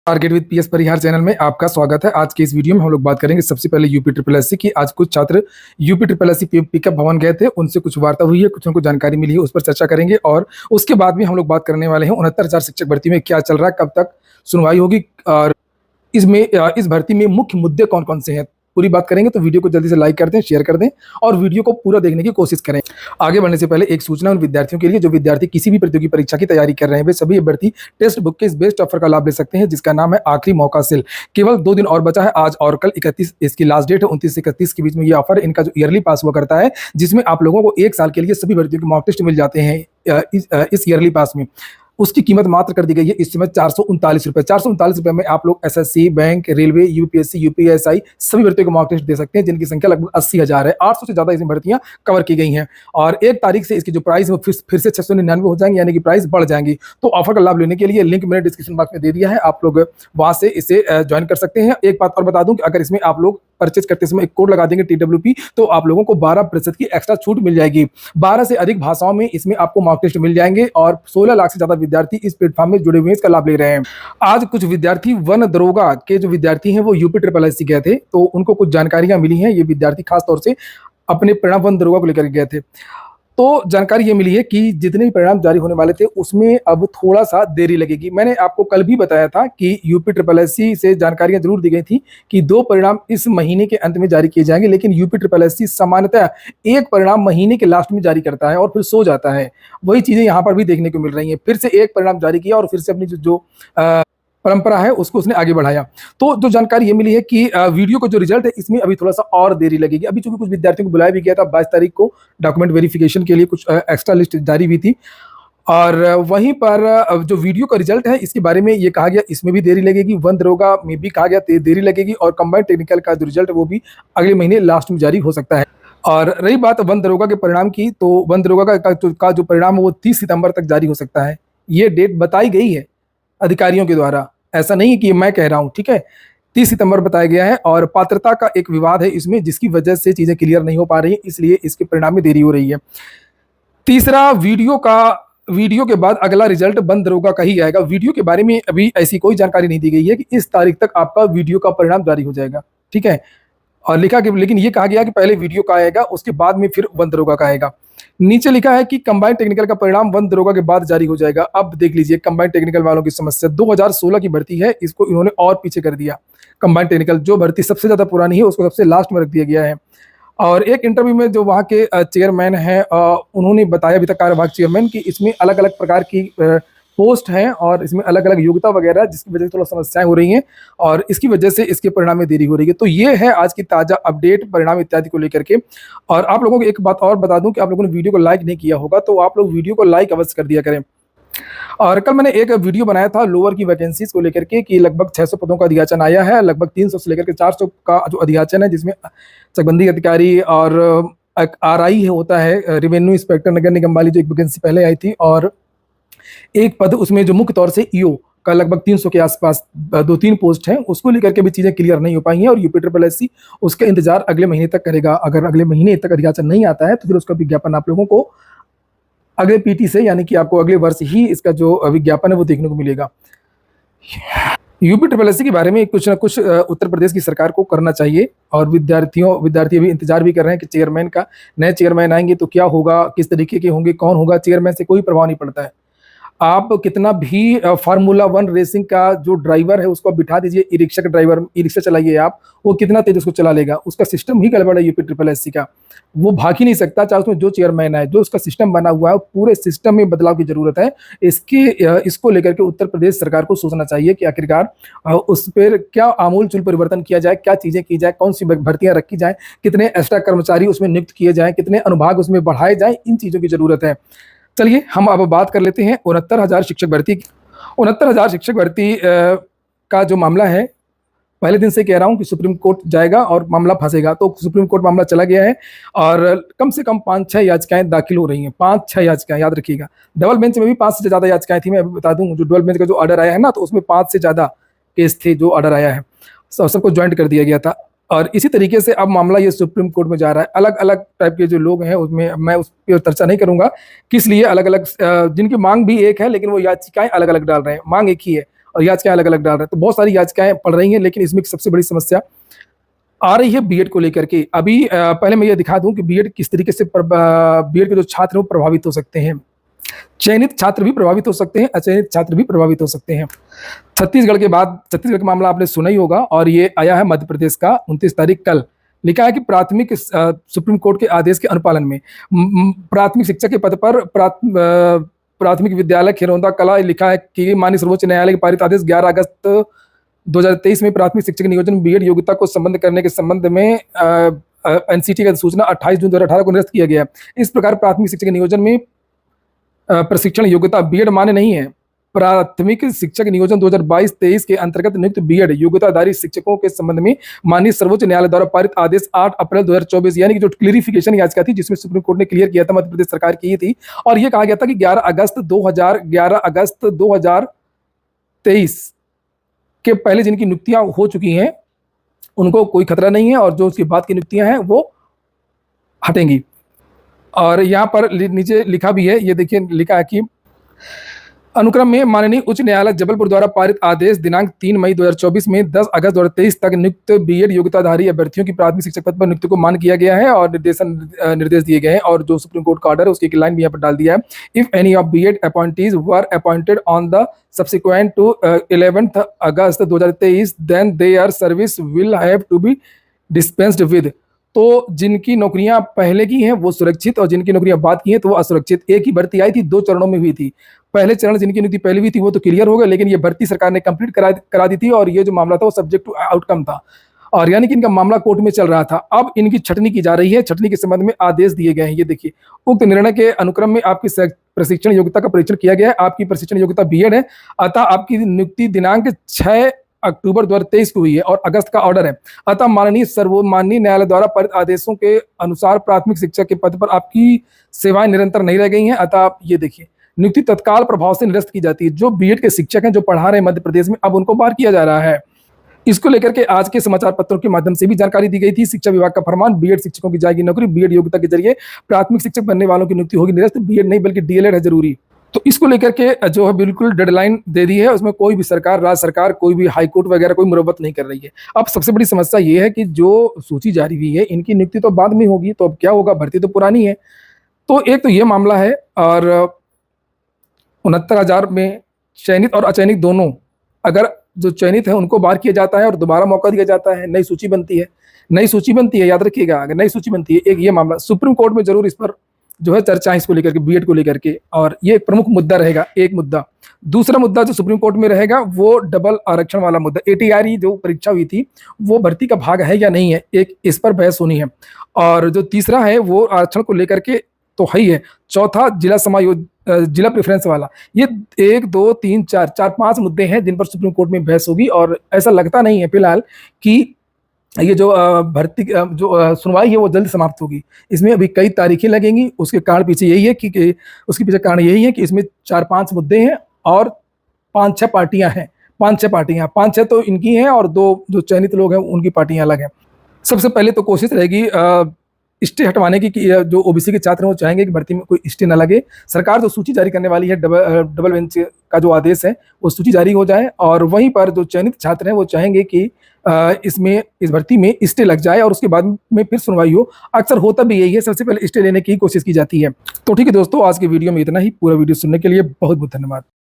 Target with PS Parihar channel में आपका स्वागत है। आज के इस वीडियो में हम लोग बात करेंगे सबसे पहले यूपी ट्रिपल एससी की। आज कुछ छात्र यूपी ट्रिपल एससी पिकअप भवन गए थे, उनसे कुछ वार्ता हुई है, कुछ उनको जानकारी मिली है, उस पर चर्चा करेंगे। और उसके बाद भी हम लोग बात करने वाले हैं 69,000 शिक्षक भर्ती में क्या चल रहा है, कब तक सुनवाई होगी और इस भर्ती में मुख्य मुद्दे कौन कौन से हैं, पूरी बात करेंगे। तो वीडियो को जल्दी से लाइक कर दें, शेयर कर दें और वीडियो को पूरा देखने की कोशिश करें। आगे बढ़ने से पहले एक सूचना उन विद्यार्थियों के लिए जो विद्यार्थी किसी भी प्रतियोगी परीक्षा की तैयारी कर रहे हैं, वे सभी भर्ती टेक्स्ट बुक के इस बेस्ट ऑफर का लाभ ले सकते हैं, जिसका नाम है आखिरी मौका सेल। केवल 2 दिन और बचा है, आज और कल 31 इसकी लास्ट डेट है। 29 से 31 के बीच में ये ऑफर इनका जो ईयरली पास हुआ करता है, जिसमें आप लोगों को 1 साल के लिए सभी भर्तियों के मॉक टेस्ट मिल जाते हैं। इस ईयरली पास में उसकी कीमत मात्र कर दी गई है इस समय 439 रुपए। 439 रुपए में आप लोग SSC, bank, railway, UPSC, UPSI सभी भर्तियों को मॉक टेस्ट दे सकते हैं, जिनकी संख्या लगभग 80,000 है। 800 से ज्यादा इसमें भर्तियां कवर की गई हैं और 1 तारीख से इसकी जो प्राइस है फिर से 699 हो जाएंगे, यानी कि प्राइस बढ़ जाएंगी। तो ऑफर का लाभ लेने के लिए लिंक मैंने डिस्क्रिप्शन बॉक्स में दे दिया है, आप लोग वहां से इसे ज्वाइन कर सकते हैं। एक बात और बता दूं कि अगर इसमें आप लोग परचेज करते समय एक कोड लगा देंगे TWP, तो आप लोगों को 12% की एक्स्ट्रा छूट मिल जाएगी। 12 से अधिक भाषाओं में इसमें आपको मॉक टेस्ट मिल जाएंगे और 16 लाख से ज्यादा विद्यार्थी इस प्लेटफॉर्म में जुड़े हुए हैं, इसका लाभ ले रहे हैं। आज कुछ विद्यार्थी वन दरोगा के जो विद्यार्थी हैं वो यूपी ट्रिपल एससी गए थे, तो उनको कुछ जानकारियां मिली हैं। ये विद्यार्थी खासतौर से अपने परिणाम वन दरोगा को लेकर गए थे। तो जानकारी ये मिली है कि जितने भी परिणाम जारी होने वाले थे उसमें अब थोड़ा सा देरी लगेगी। मैंने आपको कल भी बताया था कि यूपी ट्रिपल एससी से जानकारियां जरूर दी गई थी कि 2 परिणाम इस महीने के अंत में जारी किए जाएंगे, लेकिन यूपी ट्रिपल एससी सामान्यतः 1 परिणाम महीने के लास्ट में जारी करता है और फिर सो जाता है। वही चीजें यहाँ पर भी देखने को मिल रही हैं। फिर से 1 परिणाम जारी किया और फिर से अपनी जो परंपरा है उसको उसने आगे बढ़ाया। तो जो जानकारी ये मिली है कि वीडियो का जो रिजल्ट है इसमें अभी थोड़ा सा और देरी लगेगी। अभी चूंकि कुछ विद्यार्थियों को बुलाया भी गया था 22 तारीख को डॉक्यूमेंट वेरिफिकेशन के लिए, कुछ एक्स्ट्रा लिस्ट जारी हुई थी और वहीं पर जो वीडियो का रिजल्ट है इसके बारे में ये कहा गया इसमें भी देरी लगेगी। वन दरोगा में भी कहा गया देरी लगेगी और कंबाइंड टेक्निकल का जो रिजल्ट है वो भी अगले महीने लास्ट में जारी हो सकता है। और रही बात वन दरोगा के परिणाम की, तो वन दरोगा का जो परिणाम है वो 30 सितंबर तक जारी हो सकता है। ये डेट बताई गई है अधिकारियों के द्वारा, ऐसा नहीं है कि मैं कह रहा हूं, ठीक है। 30 सितंबर बताया गया है और पात्रता का एक विवाद है इसमें, जिसकी वजह से चीजें क्लियर नहीं हो पा रही, इसलिए इसके परिणाम में देरी हो रही है। तीसरा, वीडियो के बाद अगला रिजल्ट वन दरोगा का ही आएगा। वीडियो के बारे में अभी ऐसी कोई जानकारी नहीं दी गई है कि इस तारीख तक आपका वीडियो का परिणाम जारी हो जाएगा, ठीक है। और लेकिन ये कहा गया कि पहले वीडियो का आएगा, उसके बाद में फिर वन दरोगा का आएगा। नीचे लिखा है कि कंबाइंड टेक्निकल का परिणाम वन दरोगा के बाद जारी हो जाएगा। अब देख लीजिए कंबाइंड टेक्निकल वालों की समस्या। 2016 की भर्ती है, इसको इन्होंने और पीछे कर दिया। कंबाइंड टेक्निकल जो भर्ती सबसे ज्यादा पुरानी है उसको सबसे लास्ट में रख दिया गया है। और एक इंटरव्यू में जो वहाँ के चेयरमैन हैं उन्होंने बताया, अभी तक कार्यवाहक चेयरमैन, की इसमें अलग अलग प्रकार की पोस्ट हैं और इसमें अलग अलग योग्यता वगैरह, जिसकी वजह से थोड़ा समस्याएं हो रही हैं और इसकी वजह से इसके परिणाम में देरी हो रही है। तो ये है आज की ताजा अपडेट परिणाम इत्यादि को लेकर के। और आप लोगों को एक बात और बता दूं कि आप लोगों ने वीडियो को लाइक नहीं किया होगा, तो आप लोग वीडियो को लाइक अवश्य कर दिया करें। और कल मैंने एक वीडियो बनाया था लोअर की वैकेंसीज को लेकर के कि लगभग 600 पदों का अधियाचन आया है, लगभग 300 से लेकर के 400 का जो अधियाचन है, जिसमें चकबंदी अधिकारी और RI होता है, रेवेन्यू इंस्पेक्टर नगर निगम वाली जो एक वैकेंसी पहले आई थी, और एक पद उसमें जो मुख्य तौर से ईओ का लगभग 300 के आसपास 2-3 पोस्ट हैं, उसको लेकर के भी चीजें क्लियर नहीं हो पाई हैं और यूपी ट्रिपल एससी उसका इंतजार अगले महीने तक करेगा। अगर अगले महीने तक अधियाचन नहीं आता है तो फिर उसका विज्ञापन आप लोगों को अगले PT से, यानी कि आपको अगले वर्ष ही इसका जो विज्ञापन है वो देखने को मिलेगा। यूपी ट्रिपल एससी के बारे में कुछ ना कुछ उत्तर प्रदेश की सरकार को करना चाहिए और विद्यार्थी अभी इंतजार भी कर रहे हैं कि चेयरमैन का, नए चेयरमैन आएंगे तो क्या होगा, किस तरीके के होंगे, कौन होगा। चेयरमैन से कोई प्रभाव नहीं पड़ता है। आप कितना भी फार्मूला 1 रेसिंग का जो ड्राइवर है उसको बिठा दीजिए, ई रिक्शा का ड्राइवर, ई रिक्शा चलाइए आप, वो कितना तेज उसको चला लेगा। उसका सिस्टम ही गड़बड़ है यूपी ट्रिपल एससी का, वो भाग ही नहीं सकता। चाहे उसमें जो चेयरमैन है, जो उसका सिस्टम बना हुआ है, पूरे सिस्टम में बदलाव की जरूरत है। इसको लेकर के उत्तर प्रदेश सरकार को सोचना चाहिए कि आखिरकार उस पर क्या आमूल चूल परिवर्तन किया जाए, क्या चीजें की जाए, कौन सी भर्तियां रखी जाए, कितने एक्स्ट्रा कर्मचारी उसमें नियुक्त किए जाए, कितने अनुभाग उसमें बढ़ाए जाए, इन चीजों की जरूरत है। चलिए हम अब बात कर लेते हैं 69,000 शिक्षक भर्ती। 69,000 शिक्षक भर्ती का जो मामला है, पहले दिन से कह रहा हूं कि सुप्रीम कोर्ट जाएगा और मामला फंसेगा। तो सुप्रीम कोर्ट मामला चला गया है और कम से कम 5-6 याचिकाएं दाखिल हो रही हैं। 5-6 याचिकाएं, याद रखिएगा। डबल बेंच में भी 5 से ज्यादा याचिकाएं थी। मैं अभी बता दूं, जो डबल बेंच का जो ऑर्डर आया है ना, तो उसमें 5 से ज्यादा केस थे जो ऑर्डर आया है, सबको ज्वाइंट कर दिया गया था। और इसी तरीके से अब मामला ये सुप्रीम कोर्ट में जा रहा है। अलग अलग टाइप के जो लोग हैं उसमें मैं उस पर चर्चा नहीं करूंगा किस लिए अलग अलग, जिनकी मांग भी एक है लेकिन वो याचिकाएं अलग अलग डाल रहे हैं। मांग एक ही है और याचिकाएं अलग अलग डाल रहे हैं। तो बहुत सारी याचिकाएं पड़ रही हैं, लेकिन इसमें सबसे बड़ी समस्या आ रही है बीएड को लेकर के। अभी पहले मैं ये दिखा दूं कि बीएड किस तरीके से बीएड के जो छात्र हैं वो प्रभावित हो सकते हैं। चयनित छात्र भी प्रभावित हो सकते हैं, अचयनित छात्र भी प्रभावित हो सकते हैं। छत्तीसगढ़ का मामला आपने सुना ही होगा, और ये आया है मध्य प्रदेश का 29 तारीख कल। लिखा है कि प्राथमिक सुप्रीम कोर्ट के आदेश के अनुपालन में प्राथमिक शिक्षक के पद पर प्राथमिक विद्यालय खिरौंदा कला, लिखा है कि माननीय सर्वोच्च न्यायालय के पारित आदेश 11 अगस्त 2023 में प्राथमिक शिक्षक नियोजन बीएड योग्यता को संबंध करने के संबंध में एनसीटी का सूचना 28 जून 2018 को निरस्त किया गया। इस प्रकार प्राथमिक शिक्षक नियोजन में प्रशिक्षण योग्यता बीएड मान्य नहीं है। प्राथमिक शिक्षक नियोजन 2022-23 के अंतर्गत नियुक्त बीएड योग्यताधारी शिक्षकों के संबंध में माननीय सर्वोच्च न्यायालय द्वारा पारित आदेश 8 अप्रैल 2024, यानी कि जो क्लियरिफिकेशन याचिका थी जिसमें सुप्रीम कोर्ट ने क्लियर किया था, मध्य प्रदेश सरकार की थी, और यह कहा गया था कि 11 अगस्त 2023 के पहले जिनकी नियुक्तियां हो चुकी हैं उनको कोई खतरा नहीं है, और जो उसके बाद की नियुक्तियां हैं वो हटेंगी। और यहाँ पर नीचे लिखा भी है, ये देखिए, लिखा है कि अनुक्रम में माननीय उच्च न्यायालय जबलपुर द्वारा पारित आदेश दिनांक 3 मई 2024 में 10 अगस्त 2023 तक नियुक्त बीएड योग्यताधारी अभ्यर्थियों की प्राथमिक शिक्षक पद पर नियुक्ति को मान्य किया गया है, और निर्देश दिए गए हैं। और जो सुप्रीम कोर्ट का ऑर्डर है उसकी एक लाइन भी यहाँ पर डाल दिया है। If any of BEd appointees were appointed on the subsequent to 11 August 2023 then their service will have to be dispensed with. तो जिनकी नौकरियां पहले की हैं वो सुरक्षित, और जिनकी नौकरियां बाद की हैं तो वो असुरक्षित। एक ही भर्ती आई थी, 2 चरणों में हुई थी। पहले चरण जिनकी नियुक्ति पहले हुई थी वो तो क्लियर हो गए, लेकिन ये भर्ती सरकार ने कंप्लीट करा दी थी, और ये जो मामला था वो सब्जेक्ट टू आउटकम था, और यानी कि इनका मामला कोर्ट में चल रहा था। अब इनकी छटनी की जा रही है, छटनी के संबंध में आदेश दिए गए हैं। ये देखिए, उक्त निर्णय के अनुक्रम में आपकी प्रशिक्षण योग्यता का परीक्षण किया गया है। आपकी प्रशिक्षण योग्यता बीएड है, अतः आपकी नियुक्ति दिनांक 6 अक्टूबर 2023 को हुई है, और अगस्त का ऑर्डर है। अतः माननीय न्यायालय द्वारा पारित आदेशों के अनुसार प्राथमिक शिक्षक के पद पर आपकी सेवाएं निरंतर नहीं रह गई हैं। अतः ये देखिए, नियुक्ति तत्काल प्रभाव से निरस्त की जाती है। जो बीएड के शिक्षक हैं जो पढ़ा रहे हैं मध्य प्रदेश में, अब उनको बाहर किया जा रहा है। इसको लेकर के आज के समाचार पत्रों के माध्यम से भी जानकारी दी गई थी। शिक्षा विभाग का फरमान, बीएड शिक्षकों की जाएगी नौकरी, बीएड योग्यता के जरिए प्राथमिक शिक्षक बनने वालों की नियुक्ति होगी निरस्त, बीएड नहीं बल्कि डीएलएड है जरूरी। तो इसको लेकर के जो है बिल्कुल डेडलाइन दे दी है, उसमें कोई भी सरकार, राज्य सरकार, कोई भी हाई कोर्ट वगैरह कोई मुरव्वत नहीं कर रही है। अब सबसे बड़ी समस्या ये है कि जो सूची जारी हुई है इनकी नियुक्ति तो बाद में होगी, तो अब क्या होगा, भर्ती तो पुरानी है। तो एक तो ये मामला है, और 69,000 में चयनित और अचयनित दोनों, अगर जो चयनित है उनको बाहर किया जाता है और दोबारा मौका दिया जाता है, नई सूची बनती है। नई सूची बनती है, याद रखिएगा, अगर नई सूची बनती है, एक ये मामला सुप्रीम कोर्ट में जरूर इस पर जो है चर्चा है, इसको लेकर के, बीएड को लेकर के, और ये एक प्रमुख मुद्दा रहेगा, एक मुद्दा। दूसरा मुद्दा जो सुप्रीम कोर्ट में रहेगा वो डबल आरक्षण वाला मुद्दा। एटीआरई जो परीक्षा हुई थी वो भर्ती का भाग है या नहीं है, एक इस पर बहस होनी है। और जो तीसरा है वो आरक्षण को लेकर के तो है ही है। चौथा जिला प्रेफरेंस वाला। ये 1 2 3 4 5 मुद्दे हैं जिन पर सुप्रीम कोर्ट में बहस होगी, और ऐसा लगता नहीं है फिलहाल कि ये जो भर्ती जो सुनवाई है वो जल्द समाप्त होगी। इसमें अभी कई तारीखें लगेंगी। उसके कारण पीछे यही है कि उसके पीछे कारण यही है कि इसमें 4-5 मुद्दे हैं और 5-6 पार्टियां हैं। 5-6 तो इनकी हैं, और 2 जो चयनित लोग हैं उनकी पार्टियां अलग हैं। सबसे पहले तो कोशिश रहेगी स्टे हटवाने की, कि जो ओबीसी के छात्र हैं वो चाहेंगे कि भर्ती में कोई स्टे न लगे। सरकार जो सूची जारी करने वाली है, डबल बेंच का जो आदेश है वो सूची जारी हो जाए, और वहीं पर जो चयनित छात्र हैं वो चाहेंगे कि इस भर्ती में स्टे लग जाए और उसके बाद में फिर सुनवाई हो। अक्सर होता भी यही है, सबसे पहले स्टे लेने की कोशिश की जाती है। तो ठीक है दोस्तों, आज की वीडियो में इतना ही। पूरा वीडियो सुनने के लिए बहुत बहुत धन्यवाद।